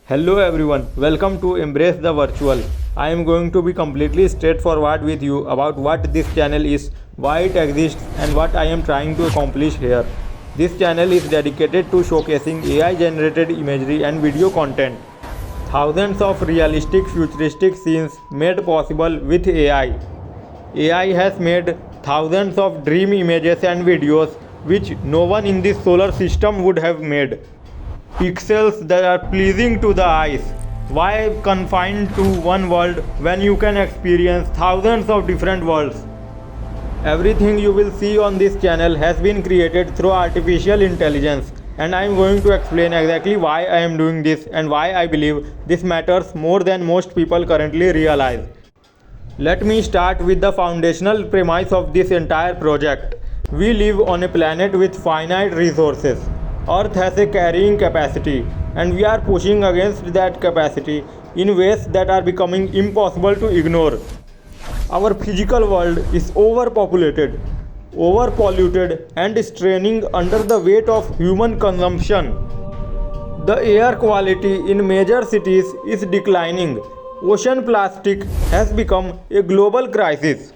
Hello everyone, welcome to Embrace the Virtual. I am going to be completely straightforward with you about what this channel is, why it exists, and what I am trying to accomplish here. This channel is dedicated to showcasing AI generated imagery and video content. Thousands of realistic futuristic scenes made possible with AI. AI has made thousands of dream images and videos which no one in this solar system would have made. Pixels that are pleasing to the eyes. Why confined to one world when you can experience thousands of different worlds? Everything you will see on this channel has been created through artificial intelligence, and I am going to explain exactly why I am doing this and why I believe this matters more than most people currently realize. Let me start with the foundational premise of this entire project. We live on a planet with finite resources. Earth has a carrying capacity, and we are pushing against that capacity in ways that are becoming impossible to ignore. Our physical world is overpopulated, overpolluted, and straining under the weight of human consumption. The air quality in major cities is declining. Ocean plastic has become a global crisis.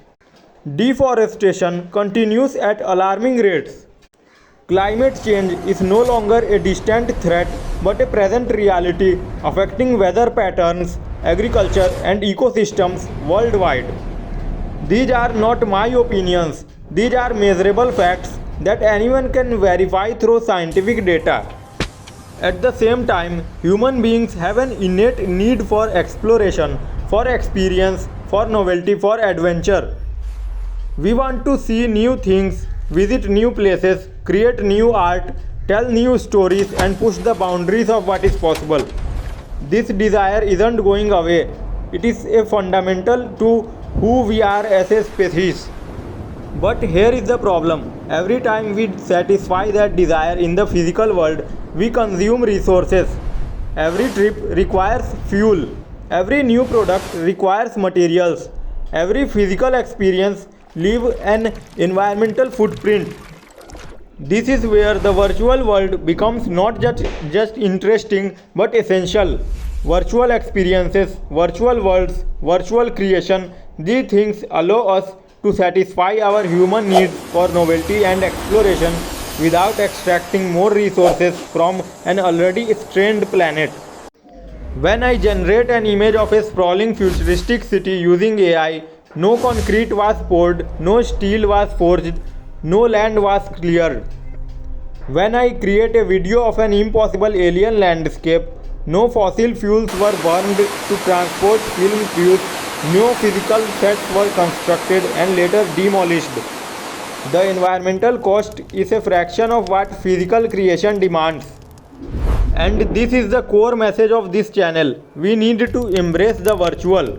Deforestation continues at alarming rates. Climate change is no longer a distant threat but a present reality affecting weather patterns, agriculture, and ecosystems worldwide. These are not my opinions, these are measurable facts that anyone can verify through scientific data. At the same time, human beings have an innate need for exploration, for experience, for novelty, for adventure. We want to see new things, visit new places, create new art, tell new stories, and push the boundaries of what is possible. This desire isn't going away, it is a fundamental to who we are as a species. But here is the problem. Every time we satisfy that desire in the physical world, we consume resources. Every trip requires fuel. Every new product requires materials. Every physical experience leaves an environmental footprint. This is where the virtual world becomes not just interesting but essential. Virtual experiences, virtual worlds, virtual creation, these things allow us to satisfy our human need for novelty and exploration without extracting more resources from an already strained planet. When I generate an image of a sprawling futuristic city using AI, no concrete was poured, no steel was forged, no land was cleared. When I create a video of an impossible alien landscape, no fossil fuels were burned to transport film crews, no physical sets were constructed and later demolished. The environmental cost is a fraction of what physical creation demands. And this is the core message of this channel. We need to embrace the virtual.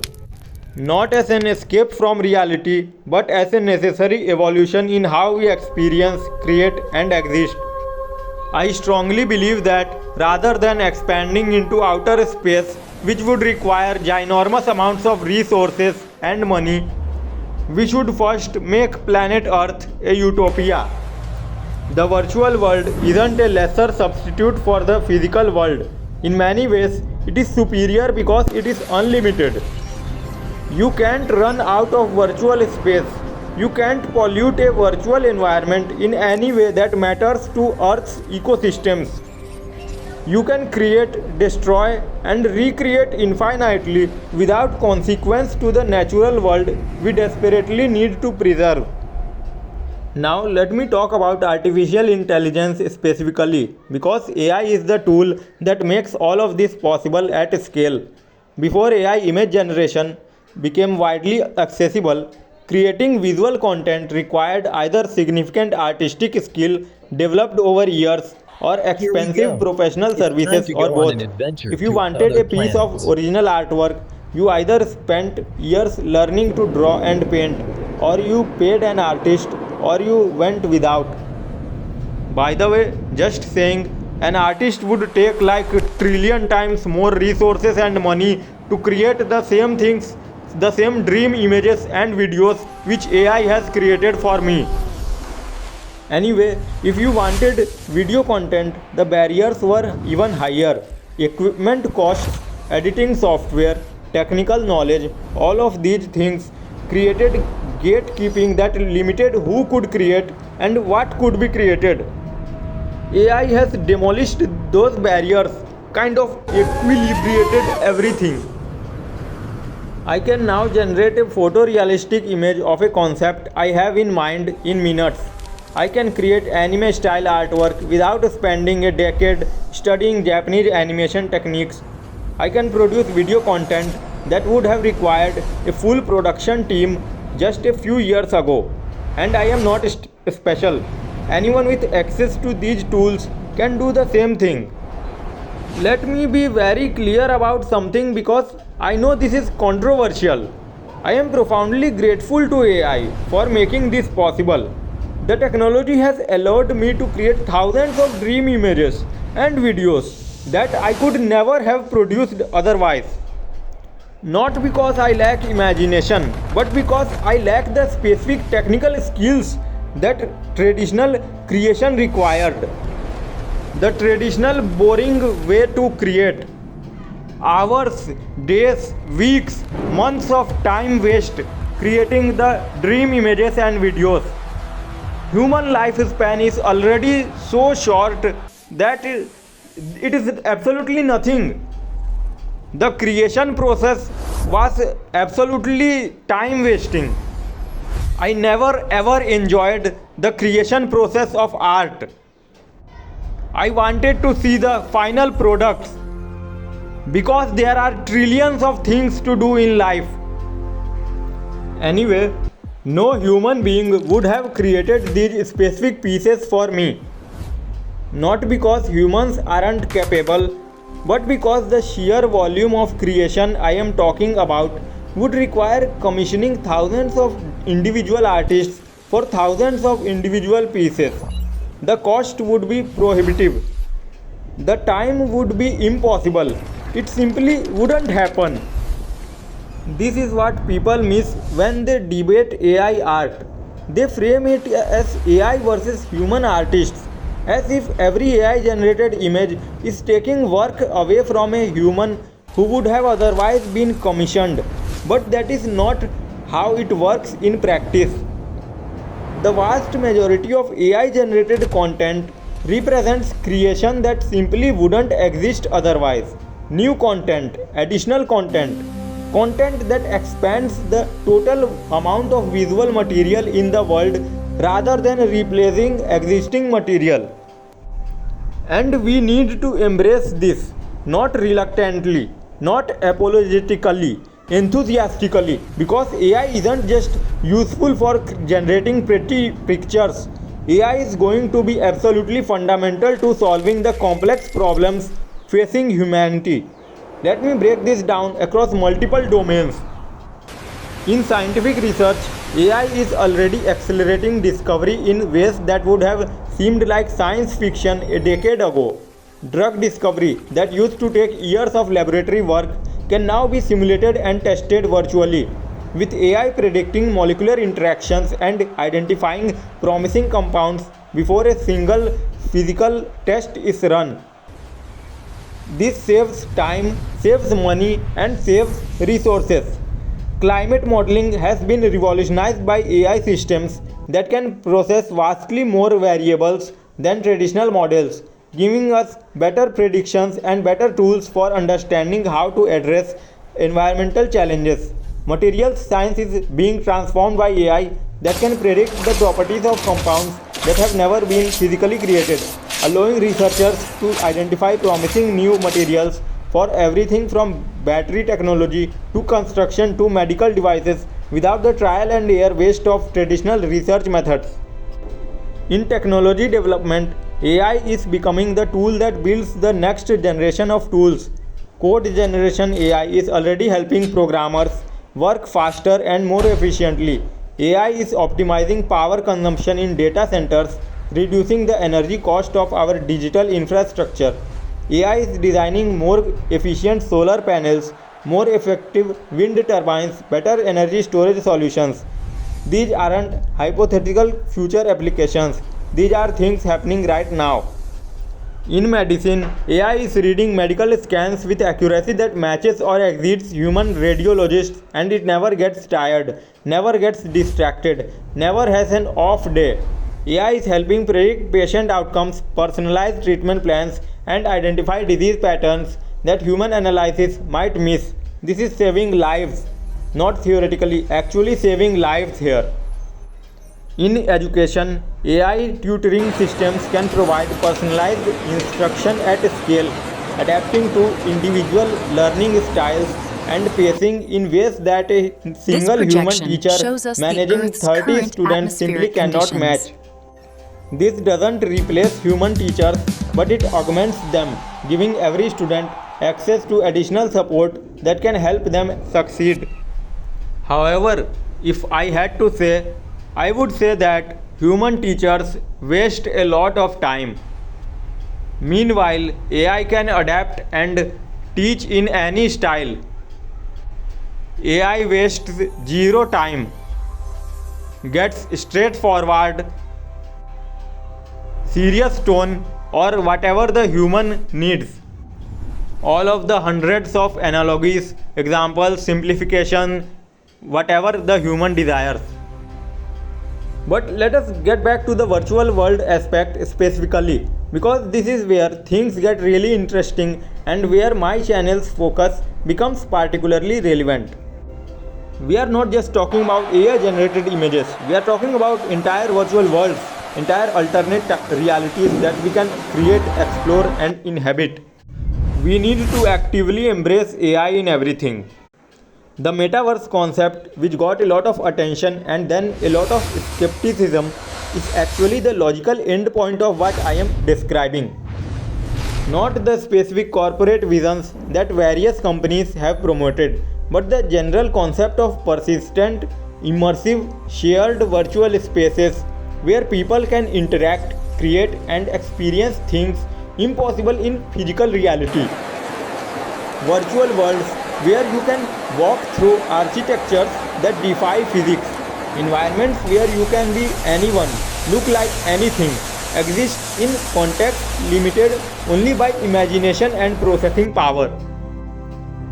Not as an escape from reality, but as a necessary evolution in how we experience, create, and exist. I strongly believe that rather than expanding into outer space, which would require ginormous amounts of resources and money, we should first make planet Earth a utopia. The virtual world isn't a lesser substitute for the physical world. In many ways, it is superior because it is unlimited. You can't run out of virtual space. You can't pollute a virtual environment in any way that matters to Earth's ecosystems. You can create, destroy, and recreate infinitely without consequence to the natural world we desperately need to preserve. Now, let me talk about artificial intelligence specifically, because AI is the tool that makes all of this possible at scale. Before AI image generation became widely accessible, creating visual content required either significant artistic skill developed over years or expensive professional services or both. If you wanted a piece of original artwork, you either spent years learning to draw and paint, or you paid an artist, or you went without. By the way, just saying, an artist would take like a trillion times more resources and money to create the same things, the same dream images and videos which AI has created for me. Anyway, if you wanted video content, the barriers were even higher. equipment costs, editing software, technical knowledge, all of these things created gatekeeping that limited who could create and what could be created. AI has demolished those barriers, kind of equilibrated everything. I can now generate a photorealistic image of a concept I have in mind in minutes. I can create anime style artwork without spending a decade studying Japanese animation techniques. I can produce video content that would have required a full production team just a few years ago. And I am not special. Anyone with access to these tools can do the same thing. Let me be very clear about something because I know this is controversial. I am profoundly grateful to AI for making this possible. The technology has allowed me to create thousands of dream images and videos that I could never have produced otherwise. Not because I lack imagination, but because I lack the specific technical skills that traditional creation required. The traditional boring way to create. Hours, days, weeks, months of time waste creating the dream images and videos. Human lifespan is already so short that it is absolutely nothing. The creation process was absolutely time wasting. I never ever enjoyed the creation process of art. I wanted to see the final products because there are trillions of things to do in life. Anyway, no human being would have created these specific pieces for me. Not because humans aren't capable, but because the sheer volume of creation I am talking about would require commissioning thousands of individual artists for thousands of individual pieces. The cost would be prohibitive. The time would be impossible. It simply wouldn't happen. This is what people miss when they debate AI art. They frame it as AI versus human artists, as if every AI generated image is taking work away from a human who would have otherwise been commissioned. But that is not how it works in practice. The vast majority of AI generated content represents creation that simply wouldn't exist otherwise. New content, additional content, content that expands the total amount of visual material in the world rather than replacing existing material. And we need to embrace this, not reluctantly, not apologetically, enthusiastically, because AI isn't just useful for generating pretty pictures. AI is going to be absolutely fundamental to solving the complex problems facing humanity. Let me break this down across multiple domains. In scientific research, AI is already accelerating discovery in ways that would have seemed like science fiction a decade ago. Drug discovery that used to take years of laboratory work can now be simulated and tested virtually, with AI predicting molecular interactions and identifying promising compounds before a single physical test is run. This saves time, saves money, and saves resources. Climate modeling has been revolutionized by AI systems that can process vastly more variables than traditional models, giving us better predictions and better tools for understanding how to address environmental challenges. Materials science is being transformed by AI that can predict the properties of compounds that have never been physically created, allowing researchers to identify promising new materials for everything from battery technology to construction to medical devices without the trial and error waste of traditional research methods. In technology development, AI is becoming the tool that builds the next generation of tools. Code generation AI is already helping programmers work faster and more efficiently. AI is optimizing power consumption in data centers, reducing the energy cost of our digital infrastructure. AI is designing more efficient solar panels, more effective wind turbines, better energy storage solutions. These aren't hypothetical future applications, these are things happening right now. In medicine, AI is reading medical scans with accuracy that matches or exceeds human radiologists, and it never gets tired, never gets distracted, never has an off day. AI is helping predict patient outcomes, personalize treatment plans, and identify disease patterns that human analysis might miss. This is saving lives, not theoretically, actually saving lives here. In education, AI tutoring systems can provide personalized instruction at scale, adapting to individual learning styles and pacing in ways that a single human teacher managing 30 students simply cannot match. This doesn't replace human teachers, but it augments them, giving every student access to additional support that can help them succeed. However, if I had to say, I would say that human teachers waste a lot of time. Meanwhile, AI can adapt and teach in any style. AI wastes zero time, gets straightforward, serious tone, or whatever the human needs. All of the hundreds of analogies, examples, simplification, whatever the human desires. But let us get back to the virtual world aspect specifically, because this is where things get really interesting and where my channel's focus becomes particularly relevant. We are not just talking about AI generated images, we are talking about entire virtual worlds, entire alternate realities that we can create, explore, and inhabit. We need to actively embrace AI in everything. The metaverse concept, which got a lot of attention and then a lot of skepticism, is actually the logical end point of what I am describing. Not the specific corporate visions that various companies have promoted, but the general concept of persistent, immersive, shared virtual spaces where people can interact, create, and experience things impossible in physical reality. Virtual worlds where you can walk through architectures that defy physics, environments where you can be anyone, look like anything, exist in context limited only by imagination and processing power.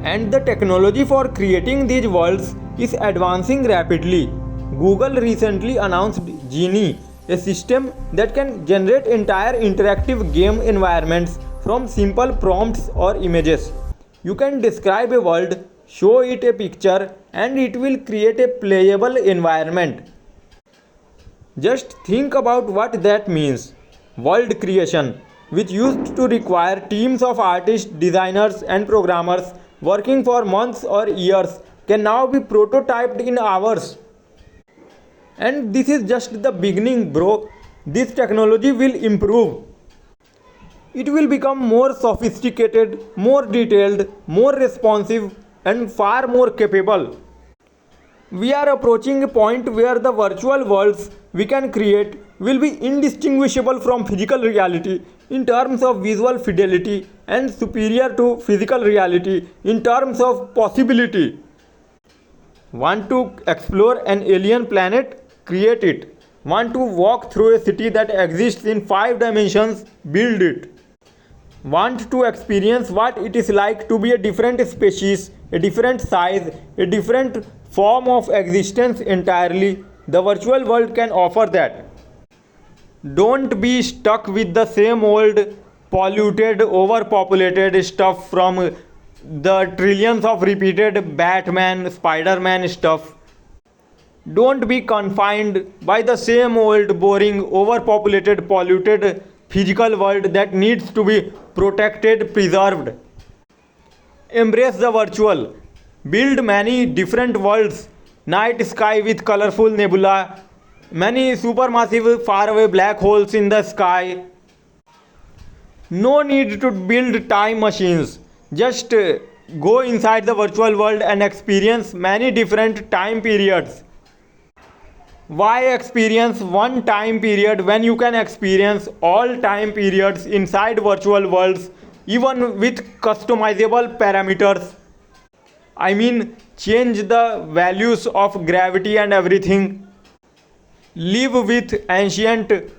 And the technology for creating these worlds is advancing rapidly. Google recently announced Genie, a system that can generate entire interactive game environments from simple prompts or images. You can describe a world, show it a picture, and it will create a playable environment. Just think about what that means. World creation, which used to require teams of artists, designers, and programmers working for months or years, can now be prototyped in hours. And this is just the beginning, bro. This technology will improve. It will become more sophisticated, more detailed, more responsive, and far more capable. We are approaching a point where the virtual worlds we can create will be indistinguishable from physical reality in terms of visual fidelity and superior to physical reality in terms of possibility. Want to explore an alien planet? Create it. Want to walk through a city that exists in 5 dimensions? Build it. Want to experience what it is like to be a different species, a different size, a different form of existence entirely? The virtual world can offer that. Don't be stuck with the same old polluted, overpopulated stuff from the trillions of repeated Batman, Spider-Man stuff. Don't be confined by the same old, boring, overpopulated, polluted physical world that needs to be protected, preserved. Embrace the virtual. Build many different worlds. Night sky with colorful nebula. Many supermassive faraway black holes in the sky. No need to build time machines. Just go inside the virtual world and experience many different time periods. Why experience one time period when you can experience all time periods inside virtual worlds, even with customizable parameters? I mean, change the values of gravity and everything. Live with ancient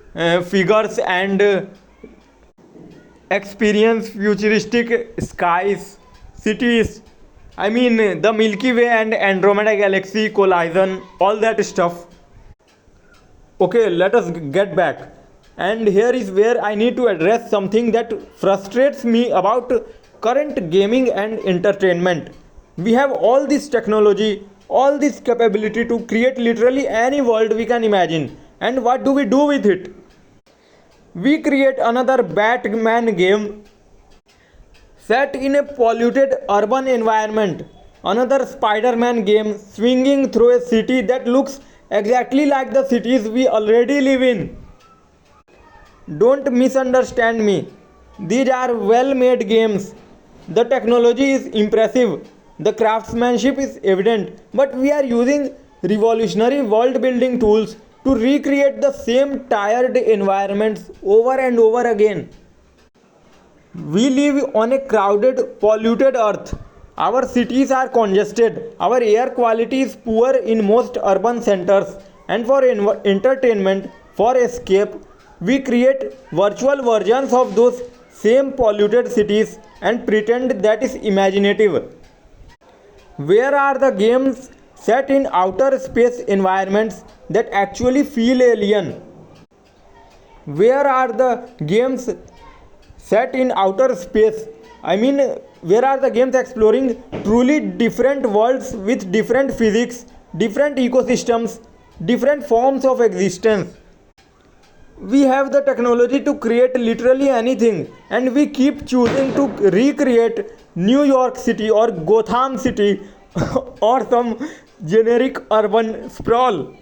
figures and experience futuristic skies, cities. I mean, the Milky Way and Andromeda galaxy collision, all that stuff. Okay, let us get back. And here is where I need to address something that frustrates me about current gaming and entertainment. We have all this technology, all this capability to create literally any world we can imagine. And what do we do with it? We create another Batman game set in a polluted urban environment, another Spider Man game swinging through a city that looks exactly like the cities we already live in. Don't misunderstand me. These are well made games. The technology is impressive, the craftsmanship is evident, but we are using revolutionary world building tools to recreate the same tired environments over and over again. We live on a crowded, polluted earth. Our cities are congested, our air quality is poor in most urban centers, and for entertainment, for escape, we create virtual versions of those same polluted cities and pretend that is imaginative. Where are the games set in outer space environments that actually feel alien? Where are the games set in outer space? I mean, where are the games exploring truly different worlds with different physics, different ecosystems, different forms of existence? We have the technology to create literally anything, and we keep choosing to recreate New York City or Gotham City or some generic urban sprawl.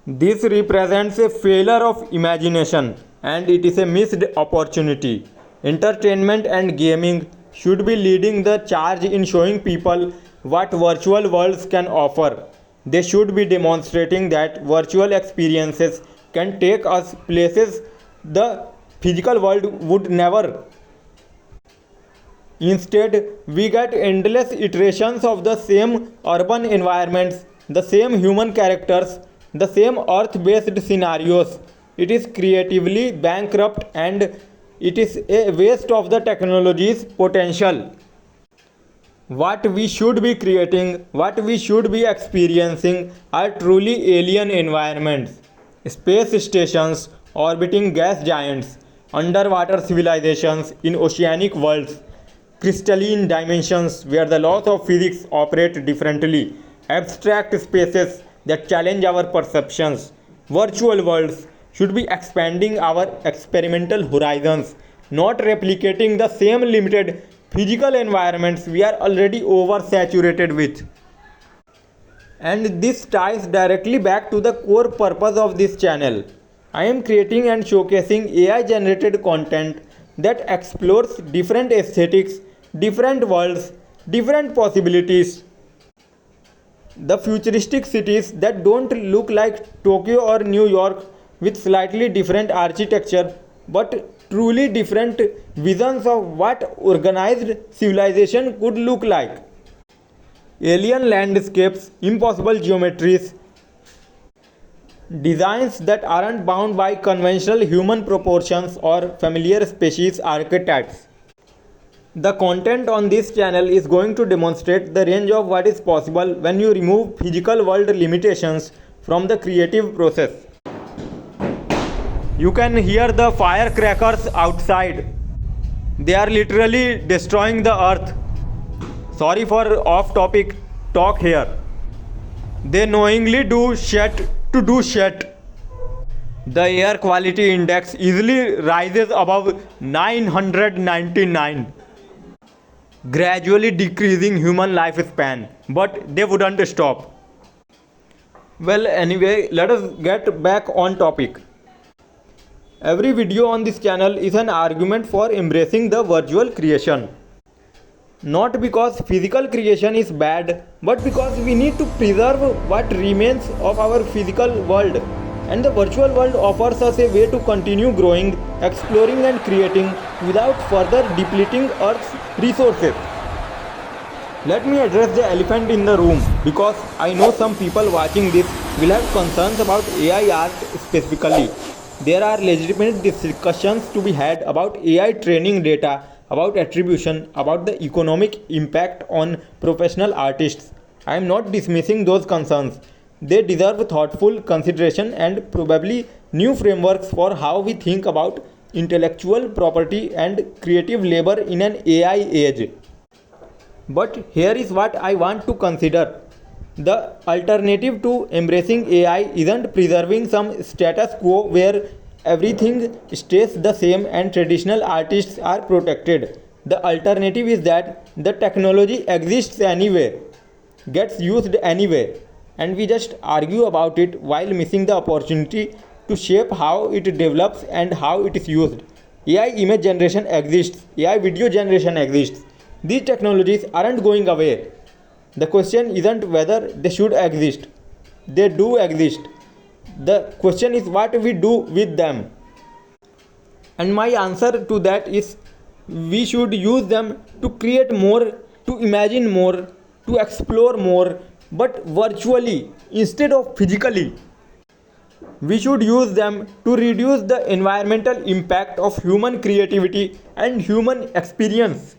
This represents a failure of imagination and it is a missed opportunity. Entertainment and gaming should be leading the charge in showing people what virtual worlds can offer. They should be demonstrating that virtual experiences can take us places the physical world would never. Instead, we get endless iterations of the same urban environments, the same human characters, the same earth based scenarios. It is creatively bankrupt and it is a waste of the technology's potential. What we should be creating, what we should be experiencing are truly alien environments, space stations orbiting gas giants, underwater civilizations in oceanic worlds, crystalline dimensions where the laws of physics operate differently, abstract spaces that challenge our perceptions. Virtual worlds should be expanding our experimental horizons, not replicating the same limited physical environments we are already oversaturated with. And this ties directly back to the core purpose of this channel. I am creating and showcasing AI generated content that explores different aesthetics, different worlds, different possibilities. The futuristic cities that don't look like Tokyo or New York with slightly different architecture but truly different visions of what organized civilization could look like. Alien landscapes, impossible geometries, designs that aren't bound by conventional human proportions or familiar species archetypes. The content on this channel is going to demonstrate the range of what is possible when you remove physical world limitations from the creative process. You can hear the firecrackers outside. They are literally destroying the earth. Sorry for off topic talk here. They knowingly do shit to do shit. The air quality index easily rises above 999, gradually decreasing human lifespan, but they wouldn't stop. Well, anyway, let us get back on topic. Every video on this channel is an argument for embracing the virtual creation. Not because physical creation is bad, but because we need to preserve what remains of our physical world. And the virtual world offers us a way to continue growing, exploring and creating without further depleting Earth's resources. Let me address the elephant in the room because I know some people watching this will have concerns about AI art specifically. There are legitimate discussions to be had about AI training data, about attribution, about the economic impact on professional artists. I am not dismissing those concerns. They deserve thoughtful consideration and probably new frameworks for how we think about intellectual property and creative labor in an AI age. But here is what I want to consider. The alternative to embracing AI isn't preserving some status quo where everything stays the same and traditional artists are protected. The alternative is that the technology exists anyway, gets used anyway, and we just argue about it while missing the opportunity to shape how it develops and how it is used. AI image generation exists, AI video generation exists. These technologies aren't going away. The question isn't whether they should exist, they do exist. The question is what we do with them. And my answer to that is we should use them to create more, to imagine more, to explore more, but virtually instead of physically. We should use them to reduce the environmental impact of human creativity and human experience.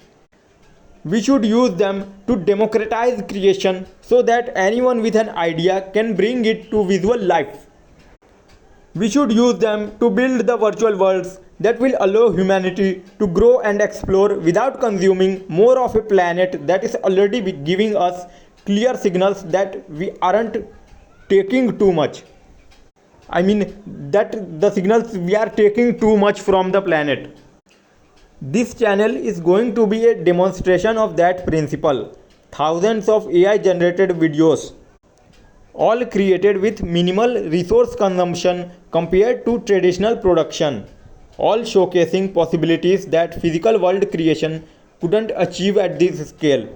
We should use them to democratize creation so that anyone with an idea can bring it to visual life. We should use them to build the virtual worlds that will allow humanity to grow and explore without consuming more of a planet that is already giving us clear signals that we aren't taking too much. I mean, that the signals we are taking too much from the planet. This channel is going to be a demonstration of that principle. Thousands of AI generated videos, all created with minimal resource consumption compared to traditional production, all showcasing possibilities that physical world creation couldn't achieve at this scale.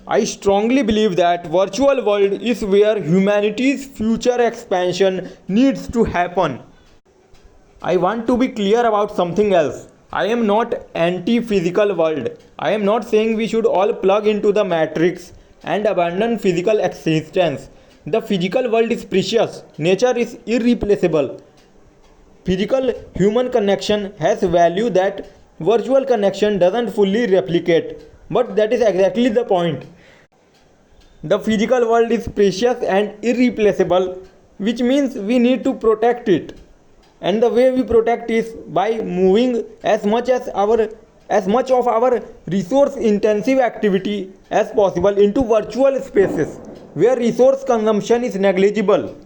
I strongly believe that virtual world is where humanity's future expansion needs to happen. I want to be clear about something else. I am not anti-physical world. I am not saying we should all plug into the matrix and abandon physical existence. The physical world is precious. Nature is irreplaceable. Physical human connection has value that virtual connection doesn't fully replicate. But that is exactly the point. The physical world is precious and irreplaceable, which means we need to protect it. And the way we protect is by moving as much of our resource intensive activity as possible into virtual spaces where resource consumption is negligible.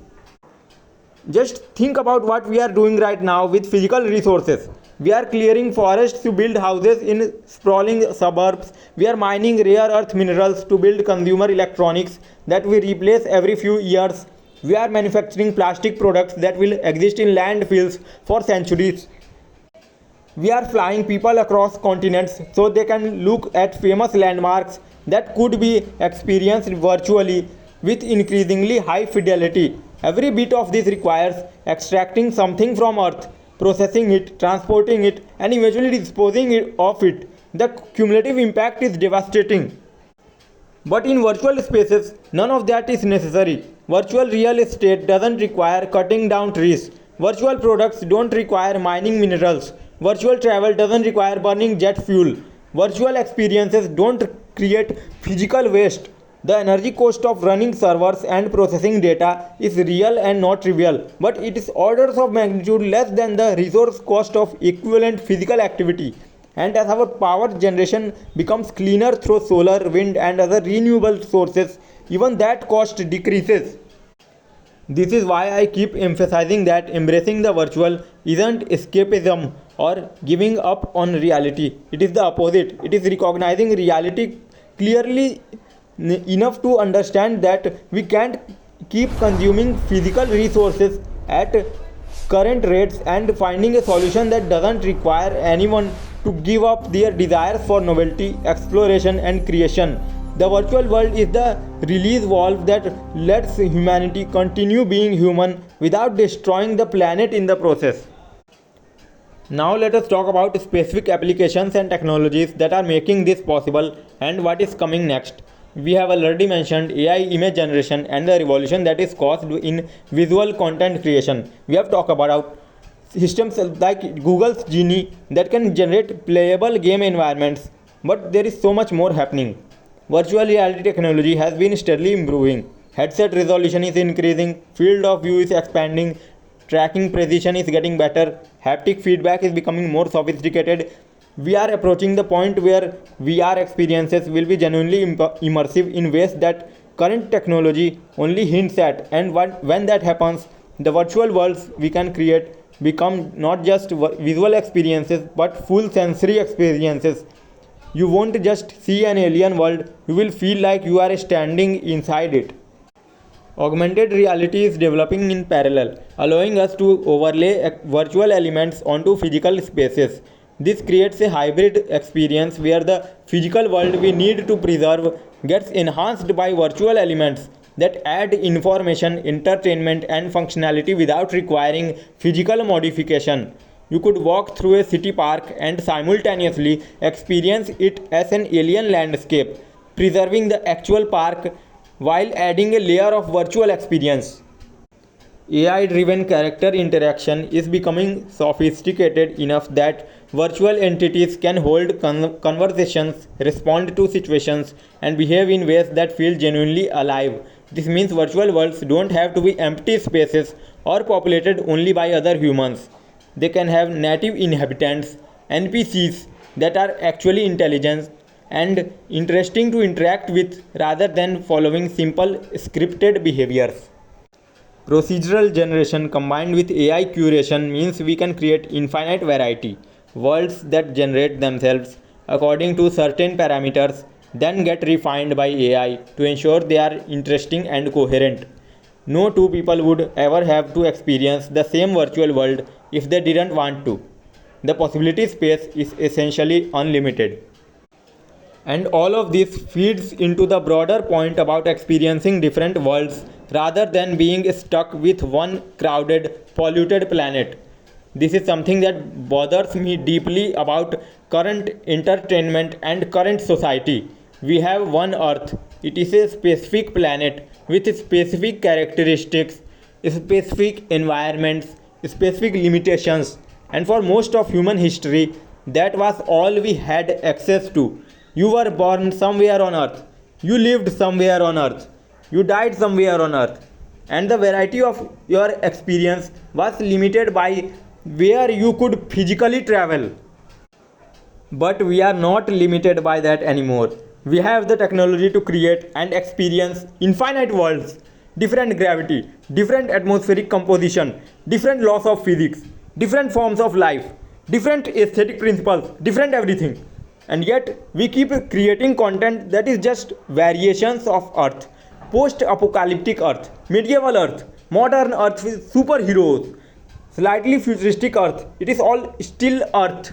Just think about what we are doing right now with physical resources. We are clearing forests to build houses in sprawling suburbs. We are mining rare earth minerals to build consumer electronics that we replace every few years. We are manufacturing plastic products that will exist in landfills for centuries. We are flying people across continents so they can look at famous landmarks that could be experienced virtually with increasingly high fidelity. Every bit of this requires extracting something from Earth, processing it, transporting it, and eventually disposing of it. The cumulative impact is devastating. But in virtual spaces, none of that is necessary. Virtual real estate doesn't require cutting down trees. Virtual products don't require mining minerals. Virtual travel doesn't require burning jet fuel. Virtual experiences don't create physical waste. The energy cost of running servers and processing data is real and not trivial, but it is orders of magnitude less than the resource cost of equivalent physical activity. And as our power generation becomes cleaner through solar, wind, and other renewable sources, even that cost decreases. This is why I keep emphasizing that embracing the virtual isn't escapism or giving up on reality. It is the opposite. It is recognizing reality clearly enough to understand that we can't keep consuming physical resources at current rates and finding a solution that doesn't require anyone to give up their desires for novelty, exploration, and creation. The virtual world is the release valve that lets humanity continue being human without destroying the planet in the process. Now let us talk about specific applications and technologies that are making this possible and what is coming next. We have already mentioned AI image generation and the revolution that is caused in visual content creation. We have talked about systems like Google's Genie that can generate playable game environments, but there is so much more happening. Virtual reality technology has been steadily improving. Headset resolution is increasing, field of view is expanding, tracking precision is getting better, haptic feedback is becoming more sophisticated. We are approaching the point where VR experiences will be genuinely immersive in ways that current technology only hints at. And when that happens, the virtual worlds we can create become not just visual experiences but full sensory experiences. You won't just see an alien world, you will feel like you are standing inside it. Augmented reality is developing in parallel, allowing us to overlay virtual elements onto physical spaces. This creates a hybrid experience where the physical world we need to preserve gets enhanced by virtual elements that add information, entertainment, and functionality without requiring physical modification. You could walk through a city park and simultaneously experience it as an alien landscape, preserving the actual park while adding a layer of virtual experience. AI driven character interaction is becoming sophisticated enough that virtual entities can hold conversations, respond to situations, and behave in ways that feel genuinely alive. This means virtual worlds don't have to be empty spaces or populated only by other humans. They can have native inhabitants, NPCs that are actually intelligent and interesting to interact with rather than following simple scripted behaviors. Procedural generation combined with AI curation means we can create infinite variety, worlds that generate themselves according to certain parameters, then get refined by AI to ensure they are interesting and coherent. No two people would ever have to experience the same virtual world if they didn't want to. The possibility space is essentially unlimited. And all of this feeds into the broader point about experiencing different worlds rather than being stuck with one crowded, polluted planet. This is something that bothers me deeply about current entertainment and current society. We have one Earth, it is a specific planet with specific characteristics, specific environments, specific limitations, and for most of human history, that was all we had access to. You were born somewhere on earth. You lived somewhere on earth. You died somewhere on earth. And the variety of your experience was limited by where you could physically travel. But we are not limited by that anymore. We have the technology to create and experience infinite worlds, different gravity, different atmospheric composition, different laws of physics, different forms of life, different aesthetic principles, different everything. And yet, we keep creating content that is just variations of Earth, post apocalyptic Earth, medieval Earth, modern Earth with superheroes, slightly futuristic Earth. It is all still Earth.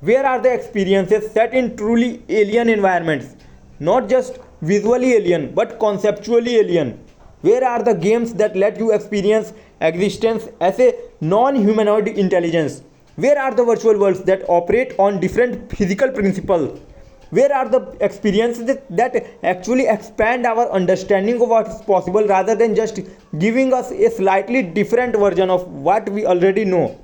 Where are the experiences set in truly alien environments? Not just visually alien, but conceptually alien. Where are the games that let you experience existence as a non humanoid intelligence? Where are the virtual worlds that operate on different physical principles? Where are the experiences that actually expand our understanding of what is possible rather than just giving us a slightly different version of what we already know?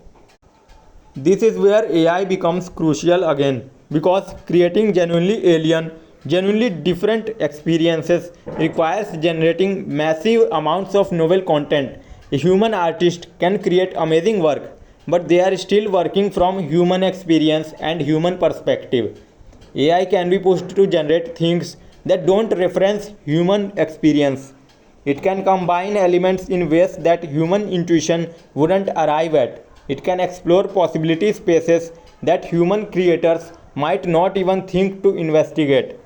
This is where AI becomes crucial again because creating genuinely alien, genuinely different experiences requires generating massive amounts of novel content. A human artist can create amazing work, but they are still working from human experience and human perspective. AI can be pushed to generate things that don't reference human experience. It can combine elements in ways that human intuition wouldn't arrive at. It can explore possibility spaces that human creators might not even think to investigate.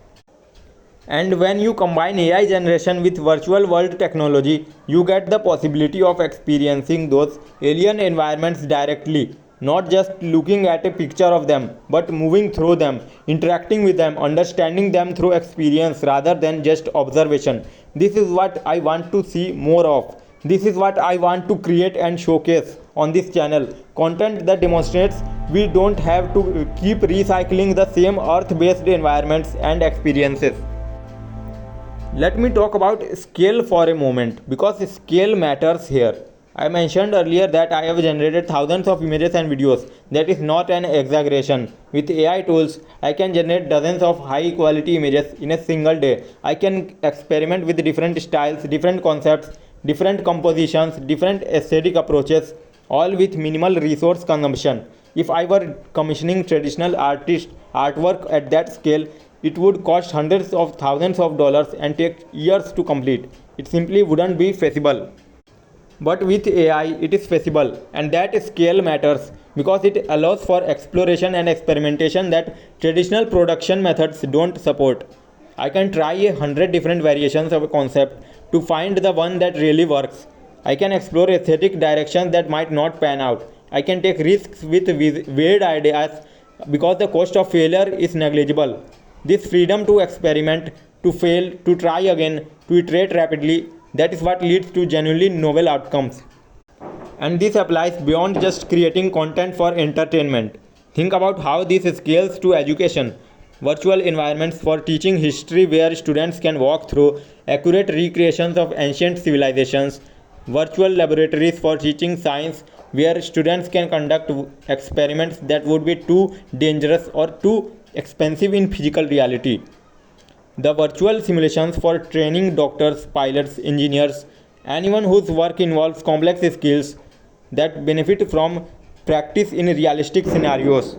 And when you combine AI generation with virtual world technology, you get the possibility of experiencing those alien environments directly, not just looking at a picture of them, but moving through them, interacting with them, understanding them through experience rather than just observation. This is what I want to see more of. This is what I want to create and showcase on this channel. Content that demonstrates we don't have to keep recycling the same earth based environments and experiences. Let me talk about scale for a moment because scale matters here. I mentioned earlier that I have generated thousands of images and videos. That is not an exaggeration. With AI tools, I can generate dozens of high quality images in a single day. I can experiment with different styles, different concepts, different compositions, different aesthetic approaches, all with minimal resource consumption. If I were commissioning traditional artwork at that scale, it would cost hundreds of thousands of dollars and take years to complete. It simply wouldn't be feasible. But with AI, it is feasible, and that scale matters because it allows for exploration and experimentation that traditional production methods don't support. I can try 100 different variations of a concept to find the one that really works. I can explore aesthetic directions that might not pan out. I can take risks with weird ideas because the cost of failure is negligible. This freedom to experiment, to fail, to try again, to iterate rapidly, that is what leads to genuinely novel outcomes. And this applies beyond just creating content for entertainment. Think about how this scales to education. Virtual environments for teaching history where students can walk through accurate recreations of ancient civilizations. Virtual laboratories for teaching science where students can conduct experiments that would be too dangerous or too expensive in physical reality. The virtual simulations for training doctors, pilots, engineers, anyone whose work involves complex skills that benefit from practice in realistic scenarios.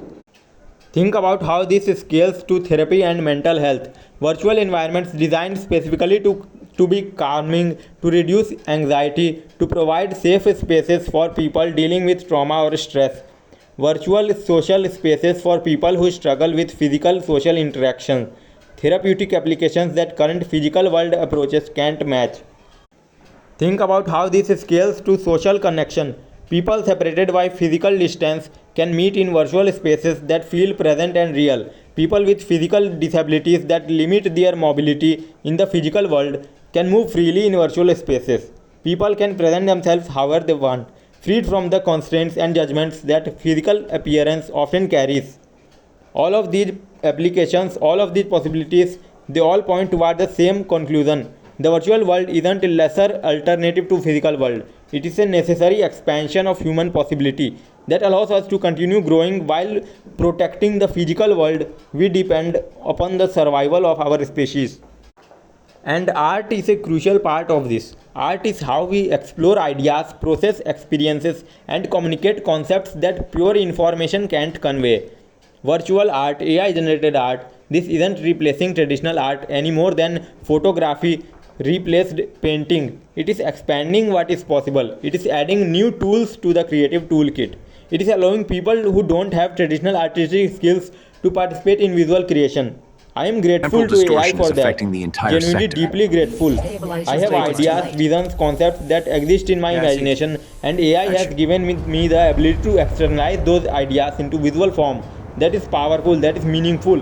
Think about how this scales to therapy and mental health. Virtual environments designed specifically to be calming, to reduce anxiety, to provide safe spaces for people dealing with trauma or stress. Virtual social spaces for people who struggle with physical social interaction. Therapeutic applications that current physical world approaches can't match. Think about how this scales to social connection. People separated by physical distance can meet in virtual spaces that feel present and real. People with physical disabilities that limit their mobility in the physical world can move freely in virtual spaces. People can present themselves however they want, freed from the constraints and judgments that physical appearance often carries. All of these applications, all of these possibilities, they all point toward the same conclusion. The virtual world isn't a lesser alternative to physical world. It is a necessary expansion of human possibility that allows us to continue growing while protecting the physical world we depend upon the survival of our species. And art is a crucial part of this. Art is how we explore ideas, process experiences, and communicate concepts that pure information can't convey. Virtual art, AI generated art, this isn't replacing traditional art any more than photography replaced painting. It is expanding what is possible. It is adding new tools to the creative toolkit. It is allowing people who don't have traditional artistic skills to participate in visual creation. I am grateful to AI for that. Genuinely deeply grateful. I have ideas, visions, concepts that exist in my imagination, and AI has given me the ability to externalize those ideas into visual form that is powerful, that is meaningful.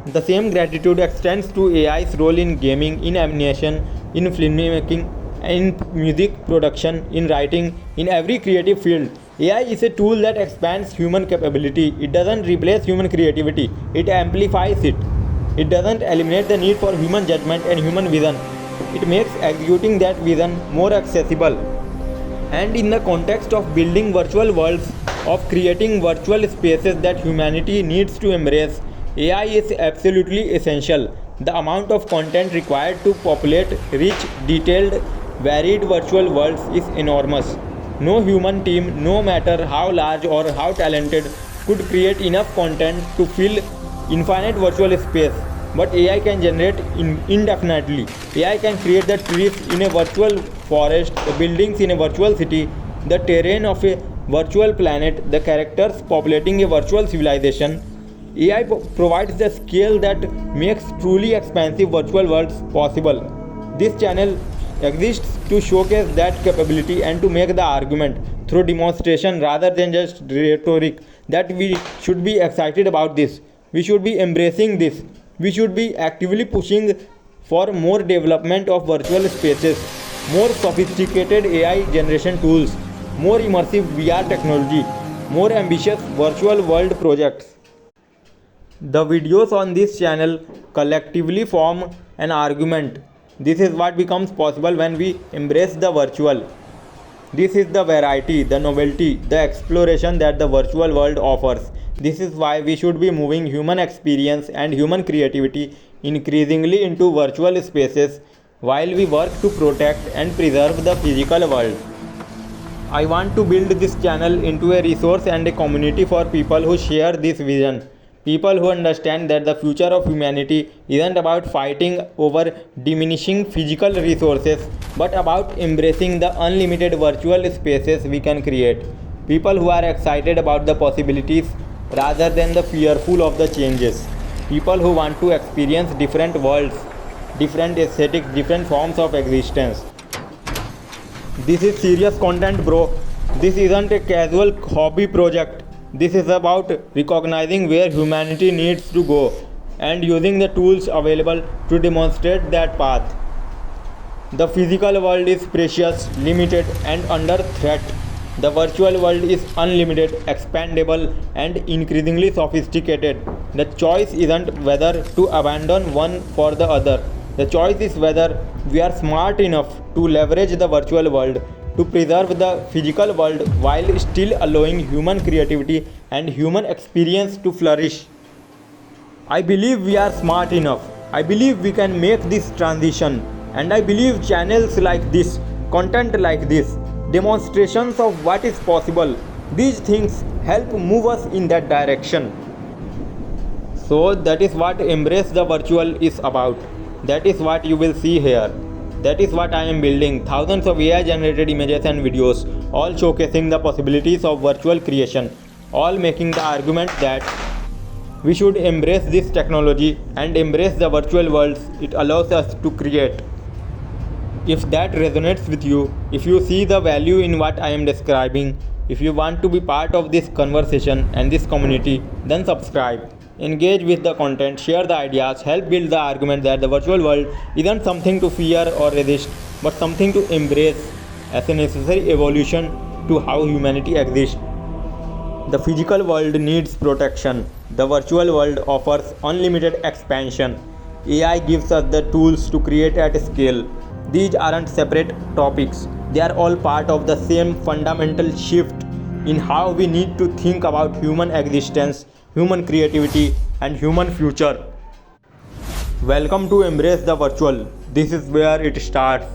The same gratitude extends to AI's role in gaming, in animation, in filmmaking, in music production, in writing, in every creative field. AI is a tool that expands human capability. It doesn't replace human creativity, it amplifies it. It doesn't eliminate the need for human judgment and human vision. It makes executing that vision more accessible. And in the context of building virtual worlds, of creating virtual spaces that humanity needs to embrace, AI is absolutely essential. The amount of content required to populate rich, detailed, varied virtual worlds is enormous. No human team, no matter how large or how talented, could create enough content to fill infinite virtual space. But AI can generate indefinitely. AI can create the trees in a virtual forest, the buildings in a virtual city, the terrain of a virtual planet, the characters populating a virtual civilization. AI provides the scale that makes truly expansive virtual worlds possible. This channel exists to showcase that capability and to make the argument through demonstration rather than just rhetoric that we should be excited about this. We should be embracing this. We should be actively pushing for more development of virtual spaces, more sophisticated AI generation tools, more immersive VR technology, more ambitious virtual world projects. The videos on this channel collectively form an argument. This is what becomes possible when we embrace the virtual. This is the variety, the novelty, the exploration that the virtual world offers. This is why we should be moving human experience and human creativity increasingly into virtual spaces while we work to protect and preserve the physical world. I want to build this channel into a resource and a community for people who share this vision. People who understand that the future of humanity isn't about fighting over diminishing physical resources, but about embracing the unlimited virtual spaces we can create. People who are excited about the possibilities rather than the fearful of the changes. People who want to experience different worlds, different aesthetics, different forms of existence. This is serious content, bro. This isn't a casual hobby project. This is about recognizing where humanity needs to go and using the tools available to demonstrate that path. The physical world is precious, limited, and under threat. The virtual world is unlimited, expandable, and increasingly sophisticated. The choice isn't whether to abandon one for the other. The choice is whether we are smart enough to leverage the virtual world to preserve the physical world while still allowing human creativity and human experience to flourish. I believe we are smart enough. I believe we can make this transition. And I believe channels like this, content like this, demonstrations of what is possible, these things help move us in that direction. So that is what Embrace the Virtual is about. That is what you will see here. That is what I am building. Thousands of AI generated images and videos, all showcasing the possibilities of virtual creation, all making the argument that we should embrace this technology and embrace the virtual worlds it allows us to create. If that resonates with you, if you see the value in what I am describing, if you want to be part of this conversation and this community, then subscribe. Engage with the content, share the ideas, help build the argument that the virtual world isn't something to fear or resist, but something to embrace as a necessary evolution to how humanity exists. The physical world needs protection. The virtual world offers unlimited expansion. AI gives us the tools to create at scale. These aren't separate topics. They are all part of the same fundamental shift in how we need to think about human existence, human creativity, and human future. Welcome to Embrace the Virtual. This is where it starts.